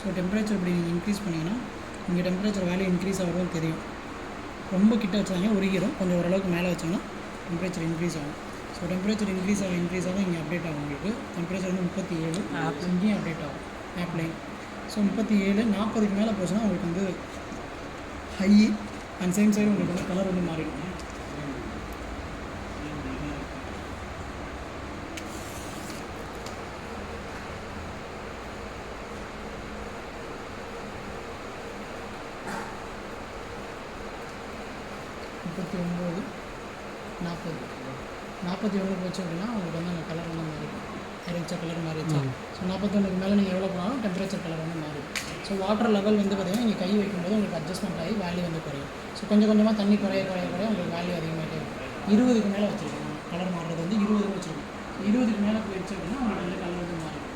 So temperature இப்படி நீங்கள் increase பண்ணிங்கன்னா இங்கே டெம்பரேச்சர் வேல்யூ இன்க்ரீஸ் ஆகிறதும் தெரியும். ரொம்ப கிட்ட வச்சாங்க உருகிடும், கொஞ்சம் ஓரளவுக்கு மேலே வச்சிங்கன்னா டெம்பரேச்சர் இன்க்ரீஸ் ஆகும். ஸோ டெம்பரேச்சர் இன்க்ரீஸ் ஆக இங்கே அப்டேட் ஆகும். உங்களுக்கு டெம்பரேச்சர் வந்து 37 இங்கேயும் அப்டேட் ஆகும் ஆப்லைன். ஸோ 37 40க்கு மேலே போச்சுன்னா உங்களுக்கு வந்து ஹை அண்ட் சேம் சைடு உங்களுக்கு வந்து கலர் வந்து மாறிடும். முப்பத்தி 41 போச்சு அப்படின்னா உங்களுக்கு வந்து அந்த கலர் வந்து மாறிடும். இறைச்சா கலர் மாறிடுச்சா. ஸோ 41க்கு மேலே நீங்கள் எவ்வளோ போனாலும் டெம்பரேச்சர் கலர் வந்து மாறிடும். ஸோ வாட்டர் லெவல் வந்து பார்த்திங்கன்னா நீங்கள் கை வைக்கும்போது உங்களுக்கு அட்ஜஸ்ட்மெண்ட் ஆகி வேல்யூ வந்து குறையும். ஸோ கொஞ்சம் கொஞ்சமாக தண்ணி குறைய உங்களுக்கு வேல்யூ அதிகமாகிட்டே இருக்கும். 20க்கு மேலே வச்சுருக்கோம், கலர் மாறுறது வந்து 20க்கு வச்சுருக்கோம். 20க்கு மேலே போயிடுச்சு அப்படின்னா உங்களுக்கு வந்து கலர் வந்து மாறிடும்.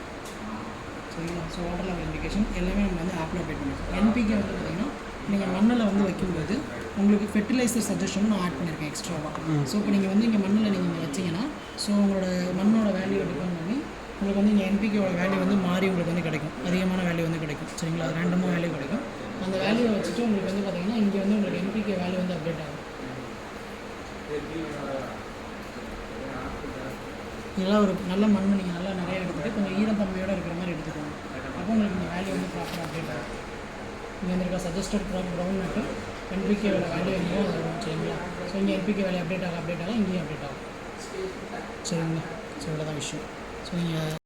சரிங்களா. ஸோ வாட்டர் லெவல் இண்டிகேஷன் எல்லாமே நம்ம வந்து ஆப்பில் அப்டேட் பண்ணிருக்கோம். என்பிகே வந்து பார்த்திங்கன்னா நீங்கள் மண்ணில் வந்து வைக்கும்போது உங்களுக்கு ஃபெர்டிலைசர் சஜஷனும் நான் ஆட் பண்ணியிருக்கேன் எக்ஸ்ட்ராவாக. ஸோ இப்போ நீங்கள் வந்து இங்கே மண்ணில் நீங்கள் வச்சிங்கன்னா ஸோ உங்களோட மண்ணோட வேல்யூவை டிபெண்ட் பண்ணி உங்களுக்கு வந்து இங்கே என்பிகேவோட வேல்யூ வந்து மாறி உங்களுக்கு வந்து கிடைக்கும், அதிகமான வேல்யூ வந்து கிடைக்கும். சரிங்களா. அது ரேண்டமாக வேல்யூ கிடைக்கும். அந்த வேல்யூவை வச்சுட்டு உங்களுக்கு வந்து பார்த்திங்கன்னா இங்கே வந்து உங்களுக்கு என்பிகே வேல்யூ வந்து அப்டேட் ஆகும். இதெல்லாம் ஒரு நல்ல மண் நீங்கள் நல்லா நிறையா எடுத்துகிட்டு கொஞ்சம் ஈரத்தன்மையோடு இருக்கிற மாதிரி எடுத்துக்கோங்க. அப்போ உங்களுக்கு இந்த வேல்யூ வந்து ப்ராப்பராக அப்டேட் ஆகும். இங்கே வந்துருக்க சஜஸ்டட் க்ராப் க்ரௌண்ட் நட்டு என்பிகேவோட வேல்யூ எங்கேயோ அது வரும். சரிங்களா. ஸோ இங்கே என்பிகே வேல்யூ அப்டேட் ஆக இங்கேயும் அப்டேட் ஆகும். சரிங்களா. ஸோ இவ்வளோ தான் விஷயம். ஸோ நீங்கள்